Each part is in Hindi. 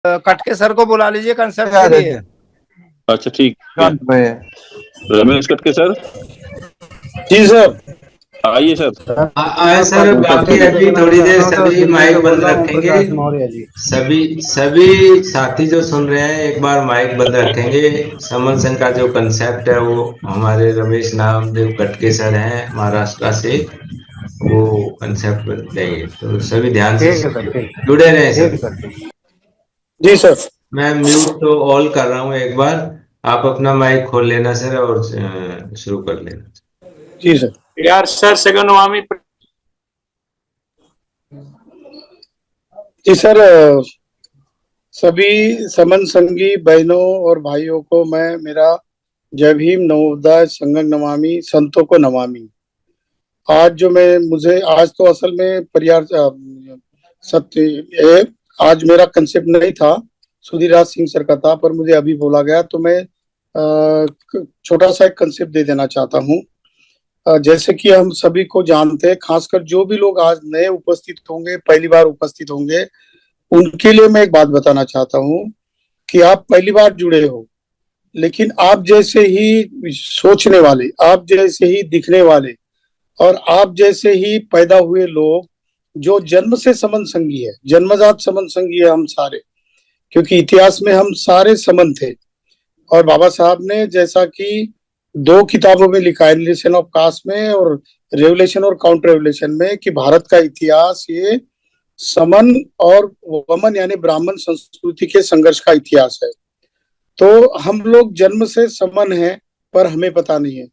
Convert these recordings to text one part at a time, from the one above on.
कटके सर को बुला लीजिए कंसेप्ट आ के रहे लिए। थे। अच्छा ठीक है। शांत भाई। रमेश कटके सर, जी सर। आइए सर। आए सर, बाकी अभी थोड़ी देर सभी माइक बंद रखेंगे। जी सभी सभी साथी जो सुन रहे हैं एक बार माइक बंद रखेंगे। समन संघ का जो कंसेप्ट है वो हमारे रमेश नामदेव कटके सर हैं महाराष्ट्र से, वो कंसेप्ट देंगे, तो सभी ध्यान से ठीक है सर, ठीक जुड़े रहे ठीक है सर। सर। जी सर। मैं म्यूट तो ऑल कर रहा हूँ, एक बार आप अपना माइक खोल लेना सर और शुरू कर लेना। जी सर। यार सर सगनवामी। जी सर, सभी समन संगी बहनों और भाइयों को मैं मेरा जय भीम, नवोदय, संगम नमामि, संतों को नमामि। आज जो मैं मुझे आज तो असल में परिवार सत्य है, आज मेरा कंसेप्ट नहीं था, सुधीराज सिंह सर का था, पर मुझे अभी बोला गया तो मैं छोटा सा एक कंसेप्ट दे देना चाहता हूँ। जैसे कि हम सभी को जानते हैं, खासकर जो भी लोग आज नए उपस्थित होंगे, पहली बार उपस्थित होंगे, उनके लिए मैं एक बात बताना चाहता हूँ कि आप पहली बार जुड़े हो, लेकिन आप जैसे ही सोचने वाले, आप जैसे ही दिखने वाले और आप जैसे ही पैदा हुए लोग जो जन्म से समन संगी है, जन्मजात समन संगी है हम सारे, क्योंकि इतिहास में हम सारे समन थे। और बाबा साहब ने जैसा कि 2 किताबों में लिखा है, रिलेशन ऑफ कास्ट में और रेवलेशन और काउंटर रेवलेशन में, कि भारत का इतिहास ये समन और वमन यानी ब्राह्मण संस्कृति के संघर्ष का इतिहास है। तो हम लोग जन्म से समन हैं, पर हमें पता नहीं है।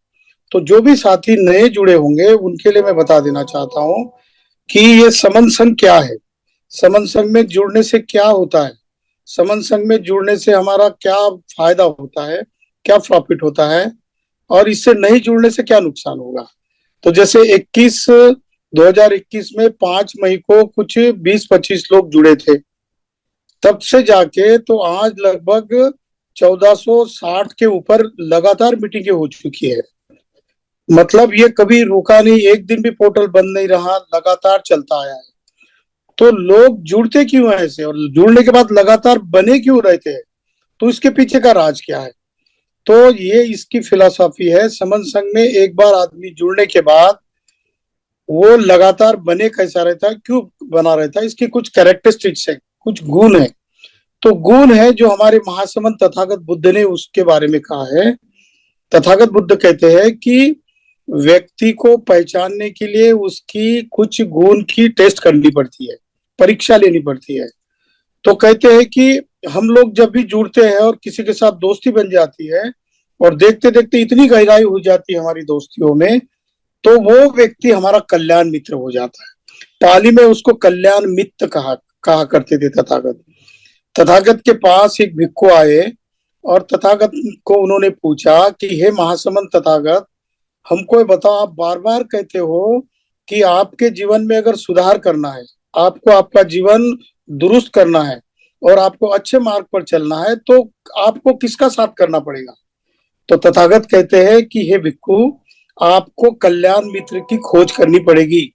तो जो भी साथी नए जुड़े होंगे उनके लिए मैं बता देना चाहता हूँ कि ये समन संघ क्या है, समन संघ में जुड़ने से क्या होता है, समन संघ में जुड़ने से हमारा क्या फायदा होता है, क्या प्रॉफिट होता है, और इससे नहीं जुड़ने से क्या नुकसान होगा। तो जैसे 2021 में 5 मई को कुछ 20-25 लोग जुड़े थे, तब से जाके तो आज लगभग 1460 के ऊपर लगातार मीटिंगें हो चुकी है। मतलब ये कभी रुका नहीं, एक दिन भी पोर्टल बंद नहीं रहा, लगातार चलता आया है। तो लोग जुड़ते क्यों हैं ऐसे, और जुड़ने के बाद लगातार बने क्यों रहते हैं, तो इसके पीछे का राज क्या है। तो ये इसकी फिलॉसफी है समन संघ में। एक बार आदमी जुड़ने के बाद वो लगातार बने कैसा रहता है, क्यों बना रहता है, इसकी कुछ कैरेक्टरिस्टिक्स है, कुछ गुण है। तो गुण है जो हमारे महासमन तथागत बुद्ध ने उसके बारे में कहा है। तथागत बुद्ध कहते हैं कि व्यक्ति को पहचानने के लिए उसकी कुछ गुण की टेस्ट करनी पड़ती है, परीक्षा लेनी पड़ती है। तो कहते हैं कि हम लोग जब भी जुड़ते हैं और किसी के साथ दोस्ती बन जाती है और देखते देखते इतनी गहराई हो जाती है हमारी दोस्तियों में, तो वो व्यक्ति हमारा कल्याण मित्र हो जाता है। पाली में उसको कल्याण मित्र कहा करते थे तथागत। तथागत के पास एक भिक्खु आए और तथागत को उन्होंने पूछा कि हे महासमन तथागत, हमको बताओ, आप बार बार कहते हो कि आपके जीवन में अगर सुधार करना है, आपको आपका जीवन दुरुस्त करना है और आपको अच्छे मार्ग पर चलना है, तो आपको किसका साथ करना पड़ेगा। तो तथागत कहते हैं कि हे भिक्खु, आपको कल्याण मित्र की खोज करनी पड़ेगी।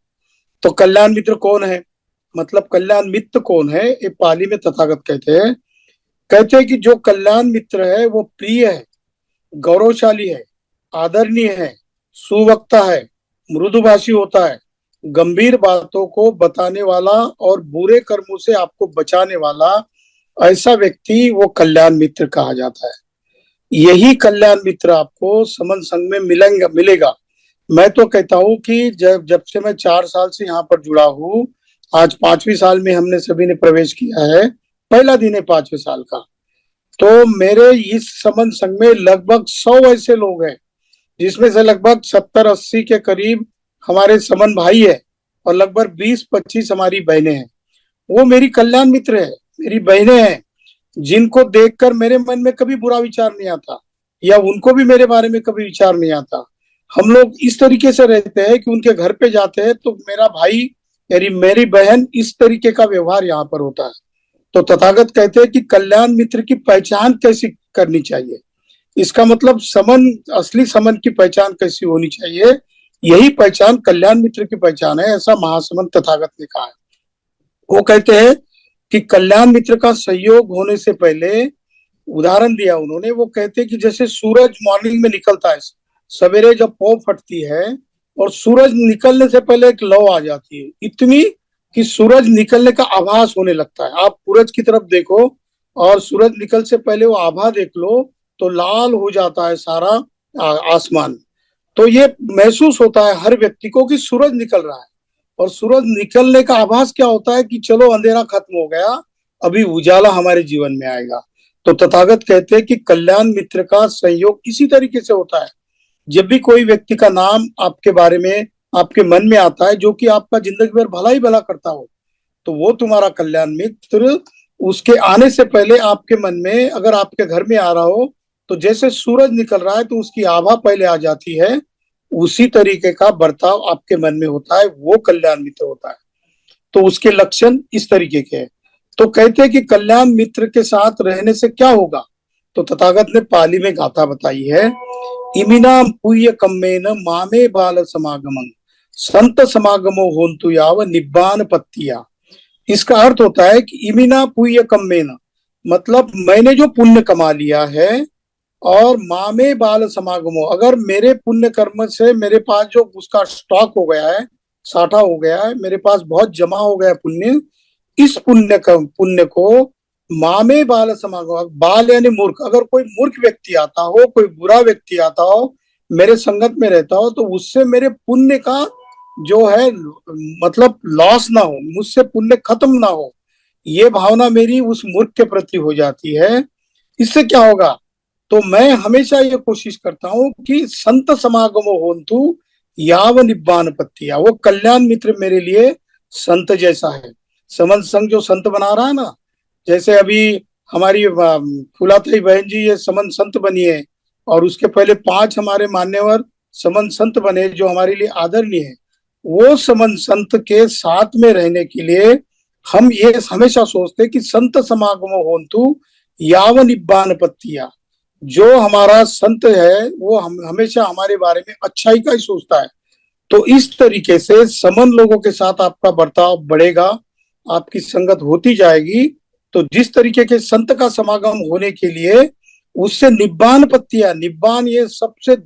तो कल्याण मित्र कौन है, मतलब कल्याण मित्र कौन है, ये पाली में तथागत कहते हैं कि जो कल्याण मित्र है वो प्रिय है, गौरवशाली है, आदरणीय है, सुवक्ता है, मृदुभाषी होता है, गंभीर बातों को बताने वाला और बुरे कर्मों से आपको बचाने वाला, ऐसा व्यक्ति वो कल्याण मित्र कहा जाता है। यही कल्याण मित्र आपको समन संघ में मिलेगा। मैं तो कहता हूँ कि जब से मैं 4 साल से यहाँ पर जुड़ा हूँ, आज 5वीं साल में हमने सभी ने प्रवेश किया है, पहला दिन है 5वें साल का। तो मेरे इस समन संघ में लगभग 100 ऐसे लोग हैं, जिसमें से लगभग 70-80 के करीब हमारे समन भाई है और लगभग 20-25 हमारी बहनें हैं। वो मेरी कल्याण मित्र है, मेरी बहनें हैं, जिनको देखकर मेरे मन में कभी बुरा विचार नहीं आता या उनको भी मेरे बारे में कभी विचार नहीं आता। हम लोग इस तरीके से रहते हैं कि उनके घर पे जाते हैं तो मेरा भाई यानी मेरी बहन, इस तरीके का व्यवहार यहाँ पर होता है। तो तथागत कहते हैं कि कल्याण मित्र की पहचान कैसी करनी चाहिए, इसका मतलब समन, असली समन की पहचान कैसी होनी चाहिए, यही पहचान कल्याण मित्र की पहचान है, ऐसा महासमन तथागत ने कहा है। वो कहते हैं कि कल्याण मित्र का सहयोग होने से पहले, उदाहरण दिया उन्होंने, वो कहते कि जैसे सूरज मॉर्निंग में निकलता है, सवेरे जब पौ फटती है और सूरज निकलने से पहले एक लौ आ जाती है, इतनी कि सूरज निकलने का आभास होने लगता है। आप सूरज की तरफ देखो और सूरज निकल से पहले वो आभा देख लो तो लाल हो जाता है सारा आसमान। तो ये महसूस होता है हर व्यक्ति को कि सूरज निकल रहा है, और सूरज निकलने का आभास क्या होता है कि चलो अंधेरा खत्म हो गया, अभी उजाला हमारे जीवन में आएगा। तो तथागत कहते हैं कि कल्याण मित्र का संयोग इसी तरीके से होता है। जब भी कोई व्यक्ति का नाम आपके बारे में, आपके मन में आता है, जो कि आपका जिंदगी भर भला ही भला करता हो, तो वो तुम्हारा कल्याण मित्र। उसके आने से पहले आपके मन में, अगर आपके घर में आ रहा हो, तो जैसे सूरज निकल रहा है तो उसकी आभा पहले आ जाती है, उसी तरीके का बर्ताव आपके मन में होता है, वो कल्याण मित्र होता है। तो उसके लक्षण इस तरीके के हैं। तो कहते हैं कि कल्याण मित्र के साथ रहने से क्या होगा, तो तथागत ने पाली में गाथा बताई है, इमिना पुण्य कम्मेन मामे बाल समागमं संत समागमो होन्तु याव निब्बान पत्तिया। इसका अर्थ होता है कि इमिना पुण्य कम्मेन, मतलब मैंने जो पुण्य कमा लिया है, और मामे बाल समागमो, अगर मेरे पुण्य कर्म से मेरे पास जो उसका स्टॉक हो गया है, साठा हो गया है, मेरे पास बहुत जमा हो गया पुण्य, इस पुण्य को मामे बाल समागम, बाल यानी मूर्ख, अगर कोई मूर्ख व्यक्ति आता हो, कोई बुरा व्यक्ति आता हो, मेरे संगत में रहता हो, तो उससे मेरे पुण्य का जो है मतलब लॉस ना हो, मुझसे पुण्य खत्म ना हो, ये भावना मेरी उस मूर्ख के प्रति हो जाती है। इससे क्या होगा, तो मैं हमेशा ये कोशिश करता हूं कि संत समागमो होन्तु याव निब्बान पत्तिया, वो कल्याण मित्र मेरे लिए संत जैसा है। समन संघ जो संत बना रहा है ना, जैसे अभी हमारी फूलाताई बहन जी ये समन संत बनी है, और उसके पहले 5 हमारे मान्यवर समन संत बने जो हमारे लिए आदरणीय है। वो समन संत के साथ में रहने के लिए हम ये हमेशा सोचते कि संत समागमो होन्तु याव निब्बान पत्तिया, जो हमारा संत है वो हमेशा हमारे बारे में अच्छाई का ही सोचता है। तो इस तरीके से समन लोगों के साथ आपका बर्ताव बढ़ेगा, आपकी संगत होती जाएगी। तो जिस तरीके के संत का समागम होने के लिए उससे निब्बान पत्तियां, निब्बान ये सबसे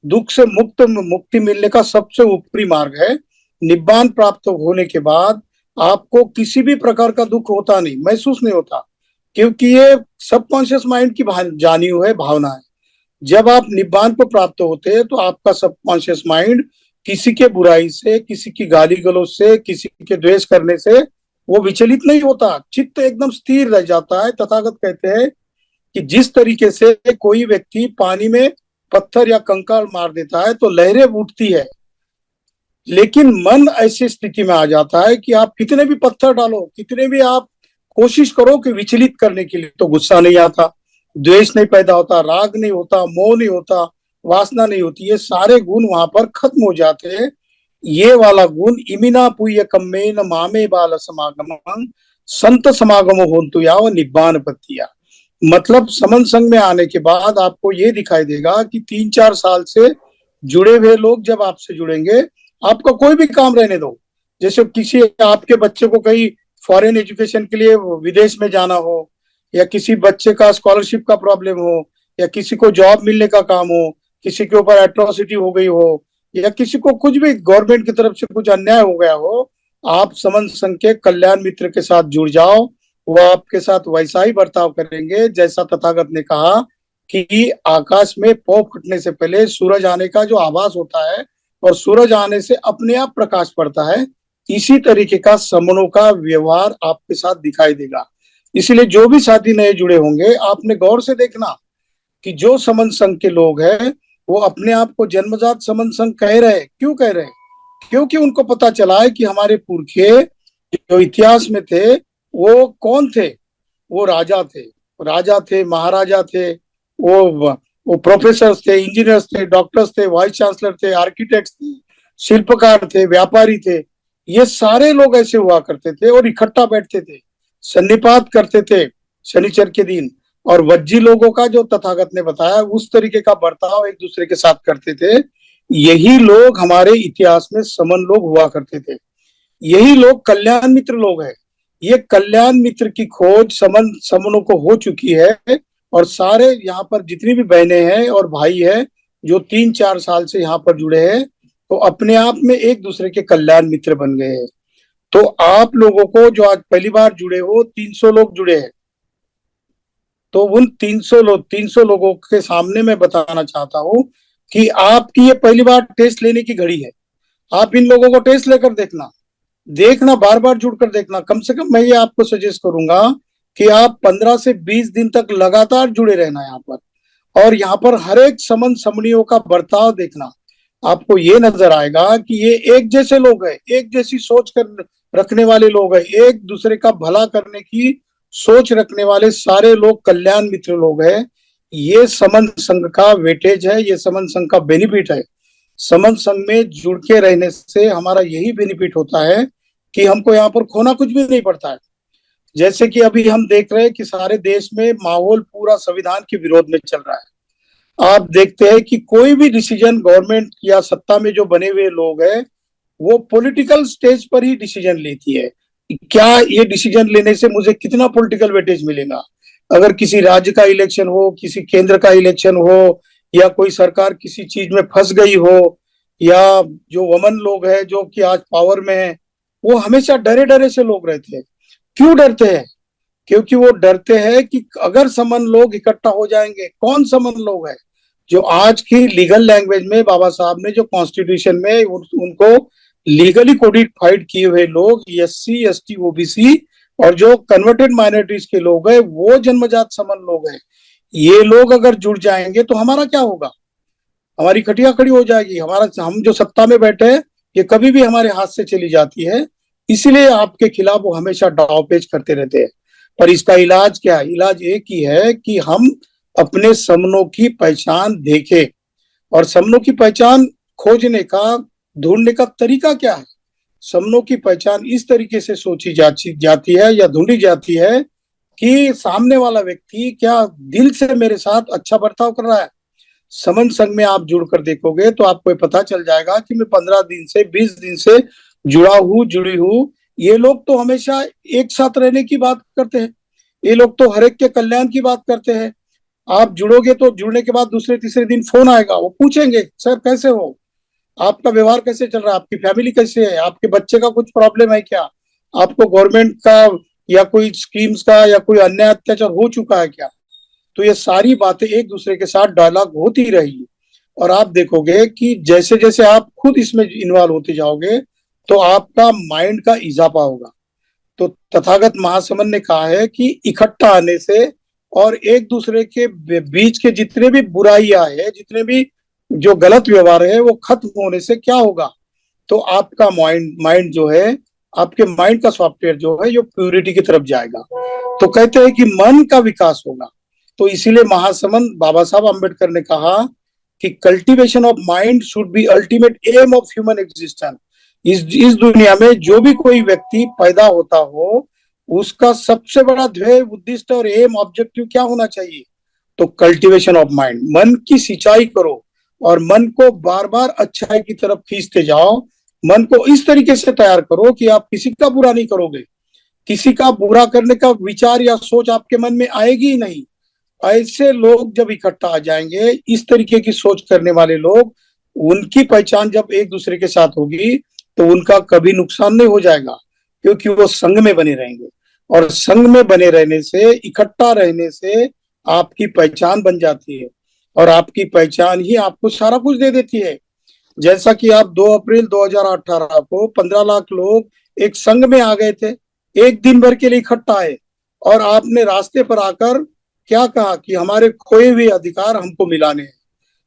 दुख से मुक्ति मिलने का सबसे ऊपरी मार्ग है। निब्बान प्राप्त होने के बाद आपको किसी भी प्रकार का दुख होता नहीं, महसूस नहीं होता, क्योंकि ये सबकॉन्शियस माइंड की जानी हुई भावना है। जब आप निब्बान को प्राप्त होते हैं तो आपका सबकॉन्शियस माइंड किसी के बुराई से, किसी की गाली गलौज से, किसी के द्वेष करने से वो विचलित नहीं होता, चित्त एकदम स्थिर रह जाता है। तथागत कहते हैं कि जिस तरीके से कोई व्यक्ति पानी में पत्थर या कंकड़ मार देता है तो लहरें उठती है, लेकिन मन ऐसी स्थिति में आ जाता है कि आप कितने भी पत्थर डालो, कितने भी आप कोशिश करो कि विचलित करने के लिए, तो गुस्सा नहीं आता, द्वेष नहीं पैदा होता, राग नहीं होता, मोह नहीं होता, वासना नहीं होती, ये सारे गुण वहां पर खत्म हो जाते हैं। ये वाला गुण इमिना पुण्य कम्मेन मामे बाल समागमं संत समागमो होन्तु याव निब्बान पत्तिया, मतलब समन संघ में आने के बाद आपको ये दिखाई देगा कि 3-4 साल से जुड़े हुए लोग जब आपसे जुड़ेंगे, आपका कोई भी काम रहने दो, जैसे किसी आपके बच्चे को कहीं फॉरेन एजुकेशन के लिए विदेश में जाना हो, या किसी बच्चे का स्कॉलरशिप का प्रॉब्लम हो, या किसी को जॉब मिलने का काम हो, किसी के ऊपर एट्रोसिटी हो गई हो, या किसी को कुछ भी गवर्नमेंट की तरफ से कुछ अन्याय हो गया हो, आप समन संघ के कल्याण मित्र के साथ जुड़ जाओ, वो आपके साथ वैसा ही बर्ताव करेंगे जैसा तथागत ने कहा कि आकाश में पौ फटने से पहले सूरज आने का जो आभास होता है और सूरज आने से अपने आप प्रकाश पड़ता है, इसी तरीके का समनों का व्यवहार आपके साथ दिखाई देगा। इसलिए जो भी साथी नए जुड़े होंगे, आपने गौर से देखना कि जो समन संघ के लोग हैं वो अपने आप को जन्मजात समन संघ कह रहे हैं। क्यों कह रहे हैं? क्योंकि उनको पता चला है कि हमारे पुरखे जो इतिहास में थे वो कौन थे, वो राजा थे, महाराजा थे, वो प्रोफेसर थे, इंजीनियर्स थे, डॉक्टर्स थे, वाइस चांसलर थे, आर्किटेक्ट्स थे, शिल्पकार थे, व्यापारी थे। ये सारे लोग ऐसे हुआ करते थे और इकट्ठा बैठते थे, सन्निपात करते थे शनिचर के दिन, और वज्जी लोगों का जो तथागत ने बताया उस तरीके का बर्ताव एक दूसरे के साथ करते थे। यही लोग हमारे इतिहास में समन लोग हुआ करते थे, यही लोग कल्याण मित्र लोग हैं। ये कल्याण मित्र की खोज समनों को हो चुकी है, और सारे यहाँ पर जितनी भी बहनें हैं और भाई है जो 3-4 साल से यहाँ पर जुड़े हैं, तो अपने आप में एक दूसरे के कल्याण मित्र बन गए हैं। तो आप लोगों को जो आज पहली बार जुड़े हो, 300 लोग जुड़े हैं, तो उन 300 लोगों के सामने मैं बताना चाहता हूं कि आपकी ये पहली बार टेस्ट लेने की घड़ी है। आप इन लोगों को टेस्ट लेकर देखना, बार बार जुड़कर देखना। कम से कम मैं ये आपको सजेस्ट करूंगा कि आप 15 से 20 दिन तक लगातार जुड़े रहना यहाँ पर, और यहाँ पर हर एक समन समणियों का बर्ताव देखना। आपको ये नजर आएगा कि ये एक जैसे लोग हैं, एक जैसी सोच कर रखने वाले लोग हैं, एक दूसरे का भला करने की सोच रखने वाले सारे लोग कल्याण मित्र लोग हैं। ये समन संघ का वेटेज है, ये समन संघ का बेनिफिट है। समन संघ में जुड़ के रहने से हमारा यही बेनिफिट होता है कि हमको यहाँ पर खोना कुछ भी नहीं पड़ता है। जैसे कि अभी हम देख रहे हैं कि सारे देश में माहौल पूरा संविधान के विरोध में चल रहा है। आप देखते हैं कि कोई भी डिसीजन गवर्नमेंट या सत्ता में जो बने हुए लोग हैं, वो पॉलिटिकल स्टेज पर ही डिसीजन लेती है। क्या ये डिसीजन लेने से मुझे कितना पॉलिटिकल वेटेज मिलेगा? अगर किसी राज्य का इलेक्शन हो, किसी केंद्र का इलेक्शन हो, या कोई सरकार किसी चीज में फंस गई हो, या जो वमन लोग हैं जो कि आज पावर में है, वो हमेशा डरे डरे से लोग रहते हैं। क्यों डरते हैं? क्योंकि वो डरते हैं कि अगर समन लोग इकट्ठा हो जाएंगे, कौन समन लोग हैं जो आज की लीगल लैंग्वेज में बाबा साहब ने जो कॉन्स्टिट्यूशन में उनको लीगली कोडिफाइड किए हुए लोग, एससी, एसटी, ओबीसी और जो कन्वर्टेड माइनॉरिटीज के लोग हैं, वो जन्मजात समन लोग हैं। ये लोग अगर जुड़ जाएंगे तो हमारा क्या होगा? हमारी खटिया खड़ी हो जाएगी। हम जो सत्ता में बैठे हैं, ये कभी भी हमारे हाथ से चली जाती है। इसीलिए आपके खिलाफ वो हमेशा दांवपेच करते रहते हैं। पर इसका इलाज क्या है? इलाज एक ही है कि हम अपने समनों की पहचान देखें, और समनों की पहचान खोजने का, ढूंढने का तरीका क्या है? समनों की पहचान इस तरीके से सोची जाती है या ढूंढी जाती है कि सामने वाला व्यक्ति क्या दिल से मेरे साथ अच्छा बर्ताव कर रहा है। समन संघ में आप जुड़कर देखोगे तो आपको पता चल जाएगा कि मैं 15 दिन से 20 दिन से जुड़ी हूँ। ये लोग तो हमेशा एक साथ रहने की बात करते हैं, ये लोग तो हर एक के कल्याण की बात करते हैं। आप जुड़ोगे तो जुड़ने के बाद दूसरे तीसरे दिन फोन आएगा, वो पूछेंगे सर कैसे हो, आपका व्यवहार कैसे चल रहा है, आपकी फैमिली कैसे है, आपके बच्चे का कुछ प्रॉब्लम है क्या, आपको गवर्नमेंट का या कोई स्कीम्स का या कोई अन्याय अत्याचार हो चुका है क्या। तो ये सारी बातें एक दूसरे के साथ डायलॉग होती रहेगी, और आप देखोगे कि जैसे जैसे आप खुद इसमें इन्वॉल्व होते जाओगे तो आपका माइंड का इजाफा होगा। तो तथागत महासमन ने कहा है कि इकट्ठा आने से और एक दूसरे के बीच के जितने भी बुराइयां है, जितने भी जो गलत व्यवहार है, वो खत्म होने से क्या होगा? तो आपका माइंड जो है, आपके माइंड का सॉफ्टवेयर जो है, जो प्यूरिटी की तरफ जाएगा। तो कहते हैं कि मन का विकास होगा। तो इसीलिए महासमन बाबा साहब अम्बेडकर ने कहा कि cultivation of mind should be ultimate aim of human existence. इस दुनिया में जो भी कोई व्यक्ति पैदा होता हो, उसका सबसे बड़ा ध्येय, उद्देश्य और एम, ऑब्जेक्टिव क्या होना चाहिए? तो कल्टीवेशन ऑफ माइंड, मन की सिंचाई करो और मन को बार बार अच्छाई की तरफ खींचते जाओ। मन को इस तरीके से तैयार करो कि आप किसी का बुरा नहीं करोगे, किसी का बुरा करने का विचार या सोच आपके मन में आएगी ही नहीं। ऐसे लोग जब इकट्ठा आ जाएंगे, इस तरीके की सोच करने वाले लोग, उनकी पहचान जब एक दूसरे के साथ होगी तो उनका कभी नुकसान नहीं हो जाएगा, क्योंकि वो संघ में बने रहेंगे। और संघ में बने रहने से, इकट्ठा रहने से आपकी पहचान बन जाती है, और आपकी पहचान ही आपको सारा कुछ दे देती है। जैसा कि आप 2 अप्रैल 2018 को 15 लाख लोग एक संघ में आ गए थे, एक दिन भर के लिए इकट्ठा आए, और आपने रास्ते पर आकर क्या कहा कि हमारे खोए हुए अधिकार हमको मिलाने हैं।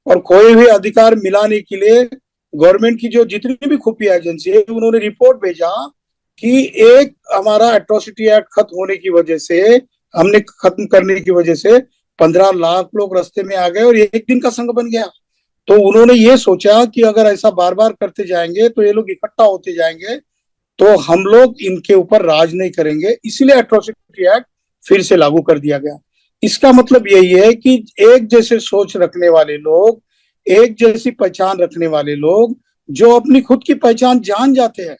और खोए हुए अधिकार मिलाने के लिए गवर्नमेंट की जो जितनी भी खुफिया एजेंसी है, उन्होंने रिपोर्ट भेजा कि एक हमारा एट्रोसिटी एक्ट खत्म होने की वजह से, हमने खत्म करने की वजह से 15 लाख लोग रास्ते में आ गए और एक दिन का संघ बन गया। तो उन्होंने ये सोचा कि अगर ऐसा बार बार करते जाएंगे तो ये लोग इकट्ठा होते जाएंगे, तो हम लोग इनके ऊपर राज नहीं करेंगे, इसलिए एट्रोसिटी एक्ट फिर से लागू कर दिया गया। इसका मतलब यही है कि एक जैसे सोच रखने वाले लोग, एक जैसी पहचान रखने वाले लोग, जो अपनी खुद की पहचान जान जाते हैं,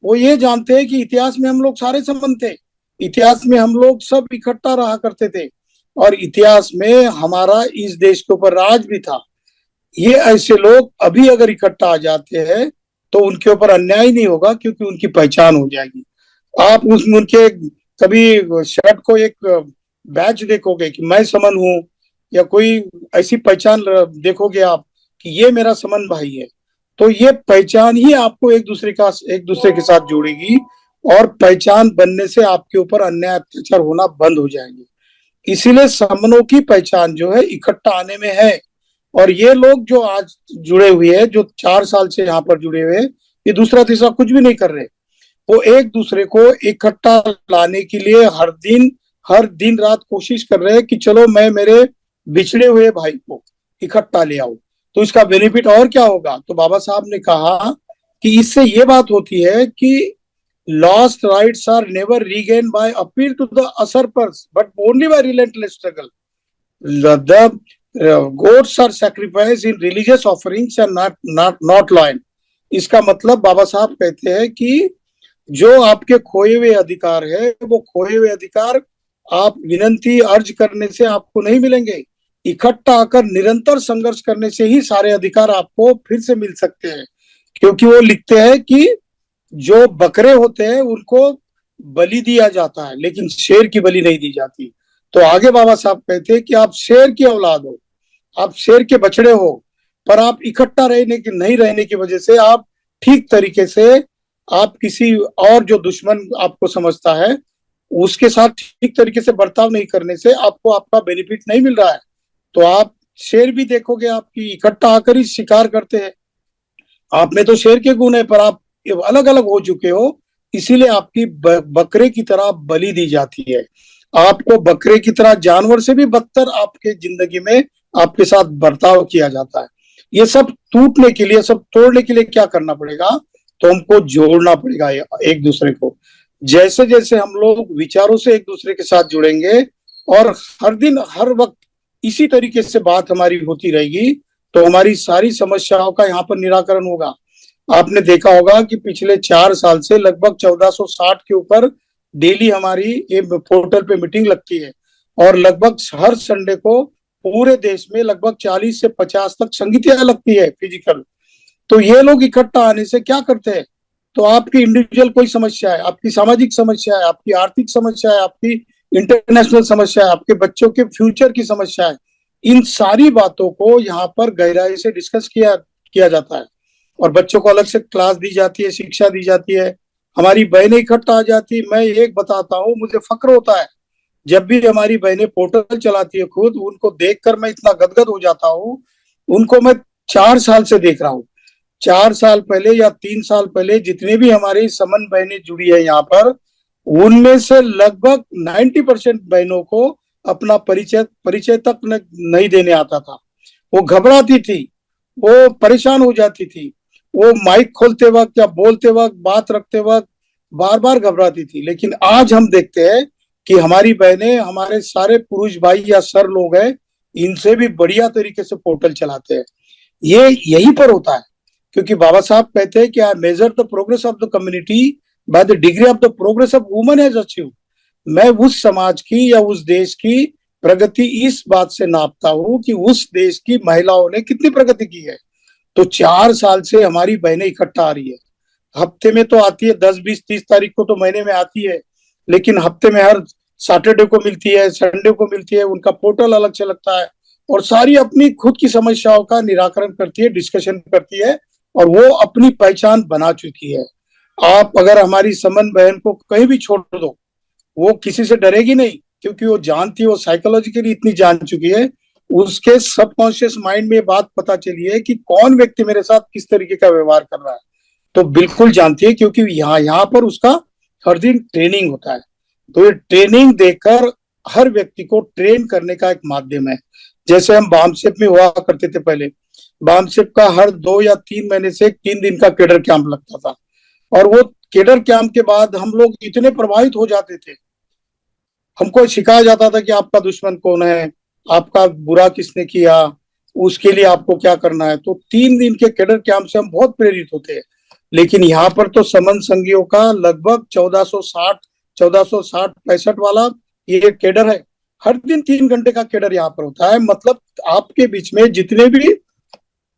वो ये जानते हैं कि इतिहास में हम लोग सारे समान थे, इतिहास में हम लोग सब इकट्ठा रहा करते थे और इतिहास में हमारा इस देश के ऊपर राज भी था। ये ऐसे लोग अभी अगर इकट्ठा आ जाते हैं तो उनके ऊपर अन्याय नहीं होगा, क्योंकि उनकी पहचान हो जाएगी। आप उनके कभी शर्ट को एक बैच देखोगे कि मैं समन हूं, या कोई ऐसी पहचान देखोगे आप कि ये मेरा समन भाई है, तो ये पहचान ही आपको एक दूसरे के साथ जोड़ेगी और पहचान बनने से आपके ऊपर अन्याय अत्याचार होना बंद हो जाएंगे। इसीलिए समनों की पहचान जो है इकट्ठा आने में है। और ये लोग जो आज जुड़े हुए हैं, जो 4 साल से यहाँ पर जुड़े हुए हैं, ये दूसरा तीसरा कुछ भी नहीं कर रहे। वो एक दूसरे को इकट्ठा लाने के लिए हर दिन रात कोशिश कर रहे हैं कि चलो मैं मेरे बिछड़े हुए भाई को इकट्ठा ले आऊं। तो इसका बेनिफिट और क्या होगा? तो बाबा साहब ने कहा कि इससे ये बात होती है कि lost rights are never regained by appeal to the usurpers, but only by relentless struggle. The goats are sacrificed in religious offerings and not lion. इसका मतलब बाबा साहब कहते हैं कि जो आपके खोए हुए अधिकार है, वो खोए हुए अधिकार आप विनंती अर्ज करने से आपको नहीं मिलेंगे। इकट्ठा आकर निरंतर संघर्ष करने से ही सारे अधिकार आपको फिर से मिल सकते हैं। क्योंकि वो लिखते हैं कि जो बकरे होते हैं उनको बलि दिया जाता है, लेकिन शेर की बलि नहीं दी जाती। तो आगे बाबा साहब कहते हैं कि आप शेर की औलाद हो, आप शेर के बछड़े हो, पर आप इकट्ठा नहीं रहने की वजह से आप ठीक तरीके से आप किसी और जो दुश्मन आपको समझता है उसके साथ ठीक तरीके से बर्ताव नहीं करने से आपको आपका बेनिफिट नहीं मिल रहा है। तो आप शेर भी देखोगे आपकी इकट्ठा आकर ही शिकार करते हैं। आप में तो शेर के गुण है, पर आप अलग अलग हो चुके हो, इसीलिए आपकी बकरे की तरह बलि दी जाती है। आपको बकरे की तरह जानवर से भी बदतर आपके जिंदगी में आपके साथ बर्ताव किया जाता है। ये सब टूटने के लिए, सब तोड़ने के लिए क्या करना पड़ेगा? तो हमको जोड़ना पड़ेगा एक दूसरे को। जैसे जैसे हम लोग विचारों से एक दूसरे के साथ जुड़ेंगे और हर दिन हर वक्त इसी तरीके से बात हमारी होती रहेगी, तो हमारी सारी समस्याओं का यहाँ पर निराकरण होगा। आपने देखा होगा कि पिछले 4 साल से लगभग 1460 के ऊपर डेली हमारी ये पोर्टल पे मीटिंग लगती है और लगभग हर संडे को पूरे देश में लगभग 40 से 50 तक संगीतियां लगती है फिजिकल। तो ये लोग इकट्ठा आने से क्या करते हैं? तो आपकी इंडिविजुअल कोई समस्या है, आपकी सामाजिक समस्या है, आपकी आर्थिक समस्या है, आपकी इंटरनेशनल समस्या है, आपके बच्चों के फ्यूचर की समस्या है, इन सारी बातों को यहाँ पर गहराई से डिस्कस किया जाता है और बच्चों को अलग से क्लास दी जाती है, शिक्षा दी जाती है। हमारी बहनें इकट्ठा आ जाती है। मैं एक बताता हूँ, मुझे फक्र होता है जब भी हमारी बहनें पोर्टल चलाती है, खुद उनको देखकर मैं इतना गदगद हो जाता हूँ। उनको मैं 4 साल से देख रहा हूँ। 4 साल पहले या 3 साल पहले जितने भी हमारी समन बहनें जुड़ी है यहाँ पर, उनमें से लगभग 90% बहनों को अपना परिचय तक नहीं देने आता था। वो घबराती थी, वो परेशान हो जाती थी, वो माइक खोलते वक्त या बोलते वक्त, बात रखते वक्त बार बार घबराती थी। लेकिन आज हम देखते हैं कि हमारी बहनें, हमारे सारे पुरुष भाई या सर लोग हैं, इनसे भी बढ़िया तरीके से पोर्टल चलाते हैं। ये यहीं पर होता है, क्योंकि बाबा साहब कहते हैं कि I measure the progress of the community by the degree of the progress of woman has achieved. मैं उस समाज की या उस देश की प्रगति इस बात से नापता हूँ कि उस देश की महिलाओं ने कितनी प्रगति की है। तो 4 साल से हमारी बहनें इकट्ठा आ रही है। हफ्ते में तो आती है, 10, 20, 30 तारीख को तो महीने में आती है, लेकिन हफ्ते में हर सैटरडे को मिलती है, संडे को मिलती है। उनका पोर्टल अलग से लगता है और सारी अपनी खुद की समस्याओं का निराकरण करती है, डिस्कशन करती है और वो अपनी पहचान बना चुकी है। आप अगर हमारी समन बहन को कहीं भी छोड़ दो, वो किसी से डरेगी नहीं, क्योंकि वो जानती है, वो साइकोलॉजिकली इतनी जान चुकी है। उसके सबकॉन्शियस माइंड में बात पता चली है कि कौन व्यक्ति मेरे साथ किस तरीके का व्यवहार कर रहा है, तो बिल्कुल जानती है, क्योंकि यहाँ पर उसका हर दिन ट्रेनिंग होता है। तो ये ट्रेनिंग देकर हर व्यक्ति को ट्रेन करने का एक माध्यम है। जैसे हम बामसेप में हुआ करते थे पहले, बामसेप का हर 2 या 3 महीने से 3 दिन का केडर कैंप लगता था और वो केडर कैंप के बाद हम लोग इतने प्रभावित हो जाते थे। हमको सिखाया जाता था कि आपका दुश्मन कौन है, आपका बुरा किसने किया, उसके लिए आपको क्या करना है। तो 3 दिन के केडर कैंप से हम बहुत प्रेरित होते हैं। लेकिन यहाँ पर तो समन संघियों का लगभग 1460 1460-65 वाला ये केडर है। हर दिन 3 घंटे का केडर यहाँ पर होता है। मतलब आपके बीच में जितने भी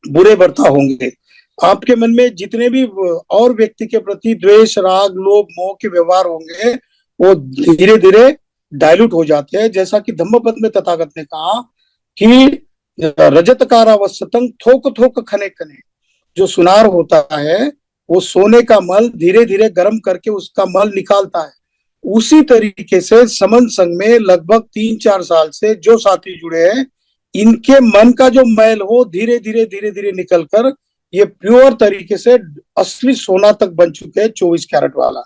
बुरे बर्ताव होंगे, आपके मन में जितने भी और व्यक्ति के प्रति द्वेष, राग, लोभ, मोह के व्यवहार होंगे, वो धीरे धीरे डायल्यूट हो जाते हैं। जैसा कि धम्मपद में तथागत ने कहा कि रजतकारावसतंग थोक थोक खने खने, जो सुनार होता है वो सोने का मल धीरे धीरे गर्म करके उसका मल निकालता है। उसी तरीके से समन संघ में लगभग 3-4 साल से जो साथी जुड़े हैं, इनके मन का जो मैल हो धीरे धीरे निकल कर ये प्योर तरीके से असली सोना तक बन चुके हैं, 24 कैरेट वाला।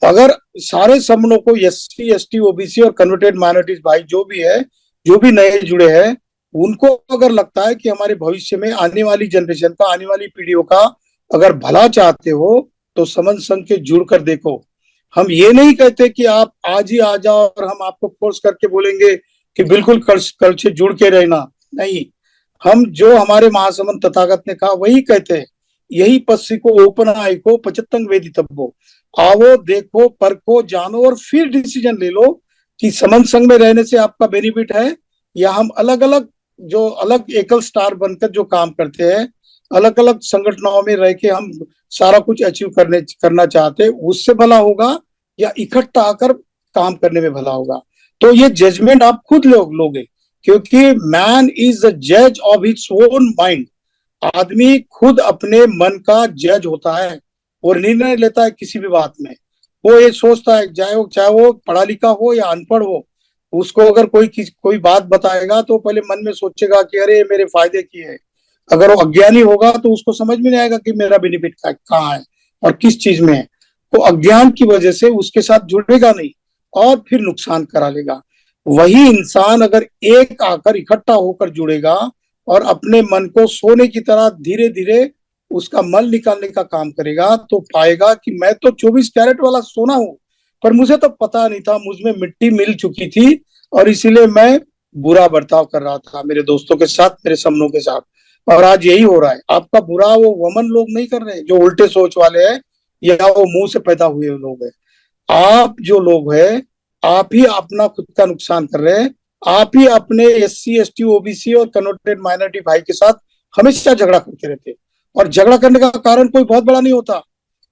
अगर सारे समनों को SC, ST, OBC और कन्वर्टेड माइनॉरिटीज भाई जो भी है, जो भी नए जुड़े हैं, उनको अगर लगता है कि हमारे भविष्य में आने वाली जनरेशन का, आने वाली पीढ़ियों का अगर भला चाहते हो तो समन संघ के जुड़ कर देखो। हम ये नहीं कहते कि आप आज ही आ जाओ और हम आपको फोर्स करके बोलेंगे कि बिल्कुल कल से जुड़ के रहना, नहीं। हम जो हमारे महासमंत तथागत ने कहा वही कहते हैं। यही पस्सी को ओपन आई को पचतंग वेदी तब्बो, आओ देखो परखो जानो और फिर डिसीजन ले लो कि समन संघ में रहने से आपका बेनिफिट है या हम अलग अलग जो अलग एकल स्टार बनकर जो काम करते हैं, अलग अलग संगठनों में रह के हम सारा कुछ अचीव करना चाहते हैं, उससे भला होगा या इकट्ठा आकर काम करने में भला होगा। तो ये जजमेंट आप खुद लोगे, क्योंकि मैन इज द जज ऑफ हिज ओन माइंड। आदमी खुद अपने मन का जज होता है और निर्णय लेता है किसी भी बात में। वो ये सोचता है, चाहे वो पढ़ा लिखा हो या अनपढ़ हो, उसको अगर कोई बात बताएगा तो पहले मन में सोचेगा कि अरे मेरे फायदे की है। अगर वो अज्ञानी होगा तो उसको समझ में नहीं आएगा कि मेरा बेनिफिट कहाँ है और किस चीज में है। तो अज्ञान की वजह से उसके साथ जुड़ेगा नहीं और फिर नुकसान करा लेगा। वही इंसान अगर एक आकर इकट्ठा होकर जुड़ेगा और अपने मन को सोने की तरह धीरे धीरे उसका मल निकालने का काम करेगा, तो पाएगा कि मैं तो 24 कैरेट वाला सोना हूं, पर मुझे तो पता नहीं था, मुझमें मिट्टी मिल चुकी थी और इसीलिए मैं बुरा बर्ताव कर रहा था मेरे दोस्तों के साथ, मेरे समनों के साथ। और आज यही हो रहा है। आपका बुरा वो वमन लोग नहीं कर रहे जो उल्टे सोच वाले हैं या वो मुंह से पैदा हुए लोग हैं। आप जो लोग हैं, आप ही अपना खुद का नुकसान कर रहे हैं। आप ही अपने SC, ST, OBC और कन्वर्टेड माइनॉरिटी भाई के साथ हमेशा झगड़ा करते रहते हैं। और झगड़ा करने का कारण कोई बहुत बड़ा नहीं होता।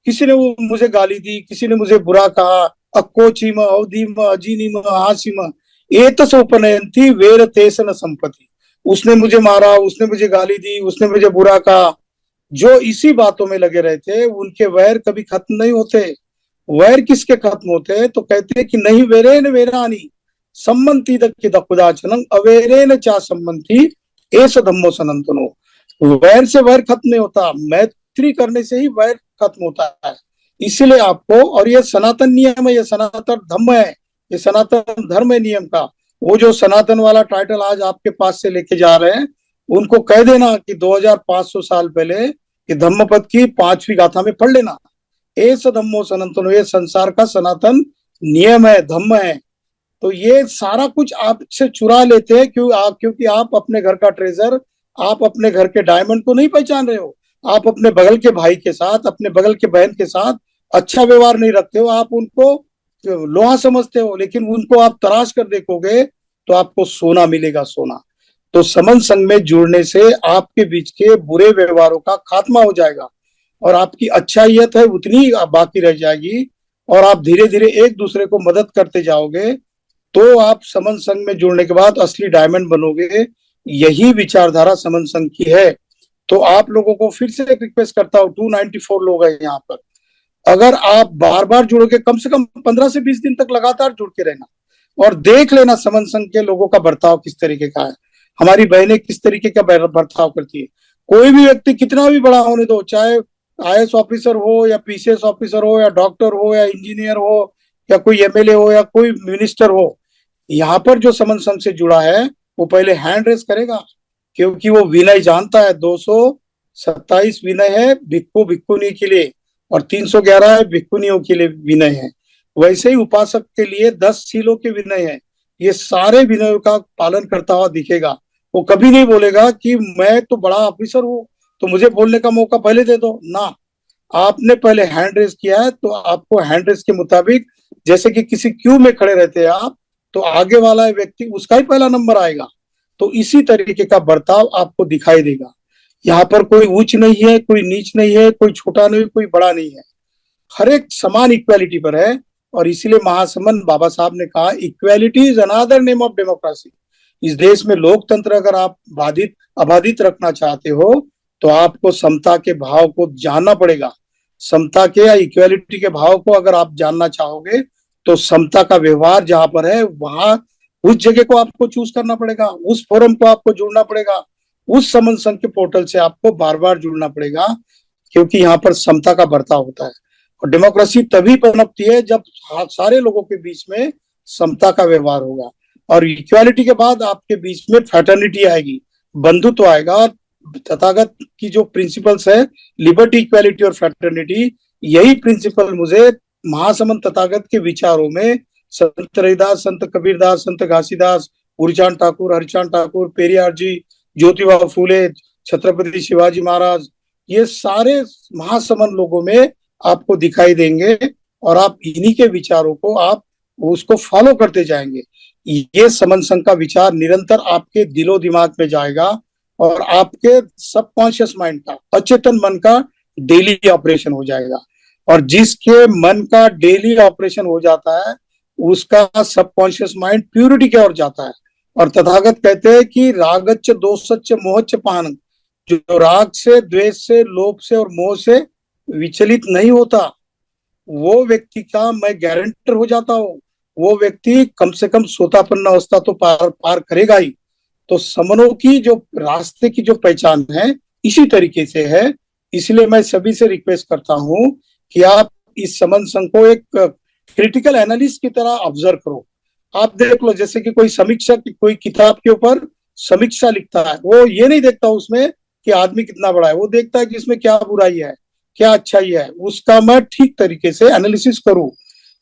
किसी ने वो मुझे गाली दी, किसी ने मुझे बुरा कहा, अक्कोचीम अवधीम अजीनीम हासीम एतस उपनयंती वेर तेसन संपत्ति। उसने मुझे मारा, उसने मुझे गाली दी, उसने मुझे बुरा कहा। जो इसी बातों में लगे रहते उनके वैर कभी खत्म नहीं होते। वैर किसके खत्म होते हैं? तो कहते हैं कि नहीं वेरेन वेरानी सम्मति दकुदाचनंग अवेरेन चा सम्मति एस धम्मो सनंतनो। वैर से वैर खत्म नहीं होता, मैत्री करने से ही वैर खत्म होता है। इसलिए आपको, और ये सनातन नियम है, ये सनातन धर्म है, ये सनातन धर्म है नियम का। वो जो सनातन वाला टाइटल आज आपके पास से लेके जा रहे हैं, उनको कह देना कि 2500 साल पहले ये धम्मपद की 5वीं गाथा में पढ़ लेना, एस धम्मो सनातनो, ये संसार का सनातन नियम है, धम्म है। तो ये सारा कुछ आपसे चुरा लेते हैं क्योंकि आप अपने घर का ट्रेजर, आप अपने घर के डायमंड को नहीं पहचान रहे हो। आप अपने बगल के भाई के साथ, अपने बगल के बहन के साथ अच्छा व्यवहार नहीं रखते हो, आप उनको लोहा समझते हो। लेकिन उनको आप तराश कर देखोगे तो आपको सोना मिलेगा, सोना। तो समन संघ में जुड़ने से आपके बीच के बुरे व्यवहारों का खात्मा हो जाएगा और आपकी अच्छाइयत है उतनी बाकी रह जाएगी और आप धीरे धीरे एक दूसरे को मदद करते जाओगे। तो आप समन संघ में जुड़ने के बाद असली डायमंड बनोगे। यही विचारधारा समन संघ की है। तो आप लोगों को फिर से रिक्वेस्ट करता हूँ, 294 लोग हैं यहाँ पर, अगर आप बार बार जुड़ोगे, कम से कम 15 से 20 दिन तक लगातार जुड़ के रहना और देख लेना समन संघ के लोगों का बर्ताव किस तरीके का है, हमारी बहनें किस तरीके का बर्ताव करती है। कोई भी व्यक्ति कितना भी बड़ा होने दो, चाहे IAS ऑफिसर हो या PCS ऑफिसर हो या डॉक्टर हो या इंजीनियर हो या कोई MLA हो या कोई मिनिस्टर हो, यहाँ पर जो समन संघ से जुड़ा है वो पहले हैंड रेस करेगा, क्योंकि वो विनय जानता है। 227 विनय है भिक्खुनी के लिए और 311 है भिक्खुनियों के लिए विनय है। वैसे ही उपासक के लिए 10 शीलों के विनय है। ये सारे विनयों का पालन करता हुआ दिखेगा। वो कभी नहीं बोलेगा कि मैं तो बड़ा ऑफिसर हूँ तो मुझे बोलने का मौका पहले दे दो ना। आपने पहले हैंड रेस किया है तो आपको हैंड रेस के मुताबिक जैसे कि किसी क्यू में खड़े रहते हैं आप, तो आगे वाला व्यक्ति उसका ही पहला नंबर आएगा। तो इसी तरीके का बर्ताव आपको दिखाई देगा। यहाँ पर कोई ऊंच नहीं है, कोई नीच नहीं है, कोई छोटा नहीं, कोई बड़ा नहीं है, हर एक समान इक्वालिटी पर है। और इसीलिए महासमन बाबा साहब ने कहा, equality is another name of democracy. इस देश में लोकतंत्र अगर आप अबाधित रखना चाहते हो तो आपको समता के भाव को जानना पड़ेगा। समता के या इक्वालिटी के भाव को अगर आप जानना चाहोगे तो समता का व्यवहार जहां पर है वहां उस जगह को आपको चूज करना पड़ेगा, उस फोरम को आपको जुड़ना पड़ेगा, उस समन संघ के पोर्टल से आपको बार बार जुड़ना पड़ेगा, क्योंकि यहाँ पर समता का बर्ताव होता है। और डेमोक्रेसी तभी पनपती है जब सारे लोगों के बीच में समता का व्यवहार होगा। और इक्वालिटी के बाद आपके बीच में फ्रेटर्निटी आएगी, बंधुत्व आएगा। तथागत की जो प्रिंसिपल्स है, लिबर्टी, इक्वालिटी और फ्रेटर्निटी, यही प्रिंसिपल मुझे महासमन तथागत के विचारों में संत रविदास, संत कबीरदास, संत घासीदास, गुरुचांद ठाकुर, हरिचांद ठाकुर, पेरियार जी, ज्योतिबा फूले, छत्रपति शिवाजी महाराज, ये सारे महासमन लोगों में आपको दिखाई देंगे। और आप इन्हीं के विचारों को आप उसको फॉलो करते जाएंगे। ये समन संघ का विचार निरंतर आपके दिलो दिमाग में जाएगा और आपके सबकॉन्शियस माइंड का, अचेतन मन का डेली ऑपरेशन हो जाएगा। और जिसके मन का डेली ऑपरेशन हो जाता है उसका सबकॉन्शियस माइंड प्यूरिटी की ओर जाता है। और तथागत कहते हैं कि रागच्च दोषच्च मोहच्च पान, जो राग से, द्वेष से, लोभ से और मोह से विचलित नहीं होता, वो व्यक्ति का मैं गारंटर हो जाता हूँ, वो व्यक्ति कम से कम सोतापन्न अवस्था तो पार करेगा ही। तो समनों की जो रास्ते की जो पहचान है इसी तरीके से है। इसलिए मैं सभी से रिक्वेस्ट करता हूं कि आप इस समन संघ को एक क्रिटिकल एनालिस्ट की तरह ऑब्जर्व करो। आप देख लो, जैसे कि कोई समीक्षक कोई किताब के ऊपर समीक्षा लिखता है, वो ये नहीं देखता उसमें कि आदमी कितना बड़ा है, वो देखता है कि इसमें क्या बुराई है, क्या अच्छाई है, उसका मैं ठीक तरीके से एनालिसिस करूं।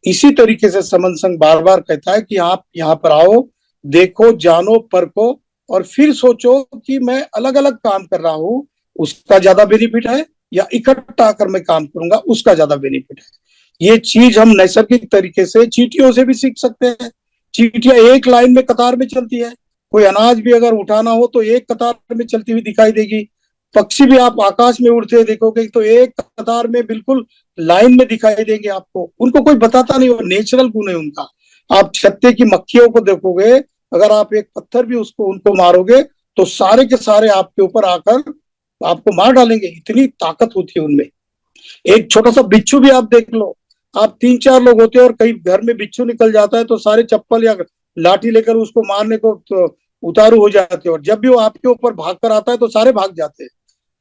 इसी तरीके से समन संघ बार बार कहता है कि आप यहाँ पर आओ, देखो, जानो, परखो और फिर सोचो कि मैं अलग अलग काम कर रहा हूं, उसका ज्यादा बेनिफिट है या इकट्ठा आकर मैं काम करूंगा उसका ज्यादा बेनिफिट है। ये चीज हम नैसर्गिक तरीके से चींटियों से भी सीख सकते हैं। चींटियां एक लाइन में कतार में चलती है, कोई अनाज भी अगर उठाना हो तो एक कतार में चलती हुई दिखाई देगी। पक्षी भी आप आकाश में उड़ते देखोगे तो एक कतार में बिल्कुल लाइन में दिखाई देंगे आपको, उनको कोई बताता नहीं, वो नेचुरल गुण है उनका। आप छत्ते की मक्खियों को देखोगे, अगर आप एक पत्थर भी उनको मारोगे तो सारे के सारे आपके ऊपर आकर आपको मार डालेंगे, इतनी ताकत होती है उनमें। एक छोटा सा बिच्छू भी आप देख लो, आप 3-4 लोग होते हैं और कहीं घर में बिच्छू निकल जाता है तो सारे चप्पल या लाठी लेकर उसको मारने को तो उतारू हो जाते हैं, और जब भी वो आपके ऊपर भाग कर आता है तो सारे भाग जाते हैं।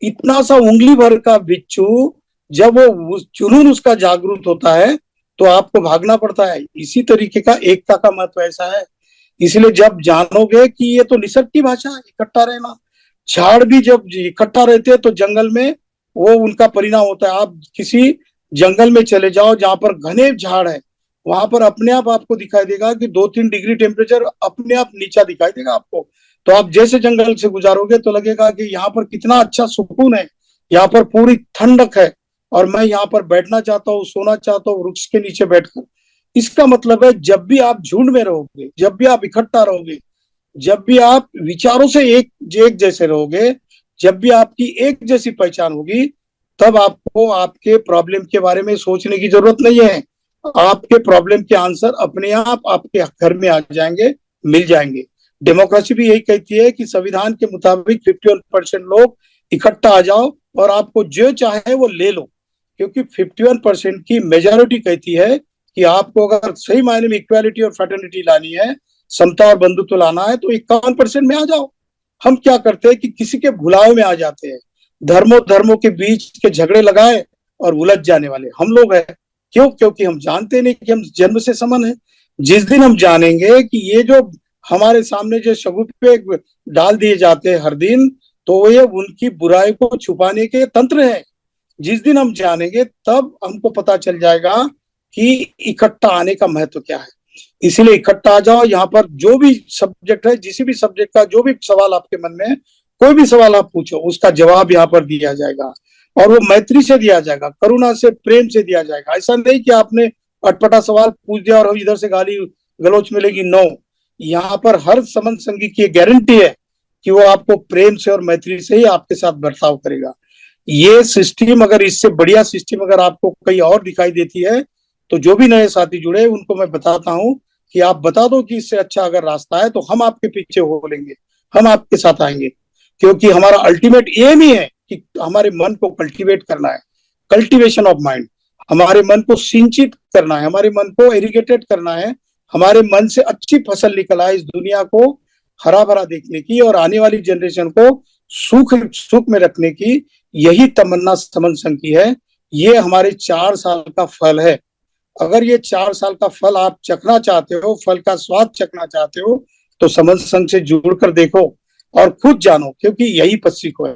इतना सा उंगली भर का बिच्छू जब वो जुनून उसका जागरूक होता है तो आपको भागना पड़ता है। इसी तरीके का एकता का महत्व ऐसा है। इसलिए जब जानोगे कि ये तो निसर्ग की भाषा है, इकट्ठा रहना, झाड़ भी जब इकट्ठा रहते हैं तो जंगल में वो उनका परिणाम होता है। आप किसी जंगल में चले जाओ जहां पर घने झाड़ है, वहां पर अपने आप आपको दिखाई देगा कि 2-3 डिग्री टेम्परेचर अपने आप नीचा दिखाई देगा आपको। तो आप जैसे जंगल से गुजारोगे तो लगेगा कि यहाँ पर कितना अच्छा सुकून है, यहाँ पर पूरी ठंडक है और मैं यहाँ पर बैठना चाहता हूँ, सोना चाहता हूँ वृक्ष के नीचे बैठकर। इसका मतलब है जब भी आप झुंड में रहोगे, जब भी आप इकट्ठा रहोगे, जब भी आप विचारों से एक जैसे रहोगे, जब भी आपकी एक जैसी पहचान होगी, तब आपको आपके प्रॉब्लम के बारे में सोचने की जरूरत नहीं है। आपके प्रॉब्लम के आंसर अपने आप आपके घर में आ जाएंगे, मिल जाएंगे। डेमोक्रेसी भी यही कहती है कि संविधान के मुताबिक 51% लोग इकट्ठा आ जाओ और आपको जो चाहे वो ले लो, क्योंकि 51% की मेजॉरिटी कहती है कि आपको अगर सही मायने में इक्वालिटी और फ्रेटर्निटी लानी है, समता और बंधुत्व लाना है, तो 51% में आ जाओ। हम क्या करते हैं कि किसी के भुलावे में आ जाते हैं, धर्मों के बीच के झगड़े लगाए और उलझ जाने वाले हम लोग हैं। क्यों? क्योंकि हम जानते नहीं कि हम जन्म से समन है। जिस दिन हम जानेंगे कि ये जो हमारे सामने जो शगुफे डाल दिए जाते हैं हर दिन, तो ये उनकी बुराई को छुपाने के तंत्र है। जिस दिन हम जानेंगे तब हमको पता चल जाएगा कि इकट्ठा आने का महत्व क्या है। इसीलिए इकट्ठा आ जाओ। यहाँ पर जो भी सब्जेक्ट है, जिस भी सब्जेक्ट का जो भी सवाल आपके मन में, कोई भी सवाल आप पूछो, उसका जवाब यहाँ पर दिया जाएगा और वो मैत्री से दिया जाएगा, करुणा से, प्रेम से दिया जाएगा। ऐसा नहीं कि आपने अटपटा सवाल पूछ दिया और इधर से गाली गलौच मिलेगी, नो। यहाँ पर हर समन संगी की गारंटी है कि वो आपको प्रेम से और मैत्री से ही आपके साथ बर्ताव करेगा। ये सिस्टम, अगर इससे बढ़िया सिस्टम अगर आपको कहीं और दिखाई देती है तो जो भी नए साथी जुड़े उनको मैं बताता हूं कि आप बता दो कि इससे अच्छा अगर रास्ता है तो हम आपके पीछे हो लेंगे, हम आपके साथ आएंगे। क्योंकि हमारा अल्टीमेट एम ही है कि हमारे मन को कल्टीवेट करना है, कल्टीवेशन ऑफ माइंड। हमारे मन को सिंचित करना है, हमारे मन को इरिगेटेड करना है, हमारे मन से अच्छी फसल निकल आए इस दुनिया को हरा भरा देखने की और आने वाली जनरेशन को सुख में रखने की। यही तमन्ना समन संघ की है। ये हमारे 4 साल का फल है। अगर ये 4 साल का फल आप चखना चाहते हो, फल का स्वाद चखना चाहते हो, तो समन संघ से जुड़कर देखो और खुद जानो, क्योंकि यही पथ सीखो है।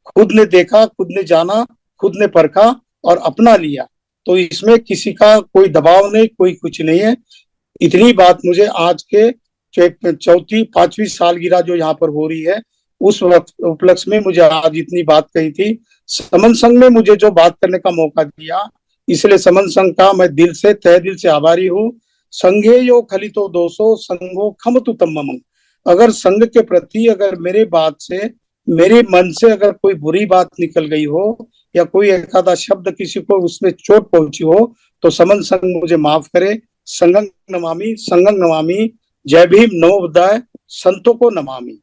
खुद ने देखा, खुद ने जाना, खुद ने परखा और अपना लिया, तो इसमें किसी का कोई दबाव नहीं, कोई कुछ नहीं है। इतनी बात मुझे आज के 4वीं-5वीं सालगिरह जो यहाँ पर हो रही है उस उपलक्ष्य में मुझे आज इतनी बात कही थी। समन संघ ने मुझे जो बात करने का मौका दिया, इसलिए समन संघ का मैं दिल से, तहे दिल से आभारी हूँ। संघे यो खलितो दोषो संघो खमतु तम्मम। अगर संघ के प्रति अगर मेरे बात से, मेरे मन से अगर कोई बुरी बात निकल गई हो या कोई एक आधा शब्द किसी को उसमें चोट पहुंची हो तो समन संघ मुझे माफ करे। संघं नमामि, संघं नमामि। जय भीम, नमो बुद्धाय, संतों को नमामि।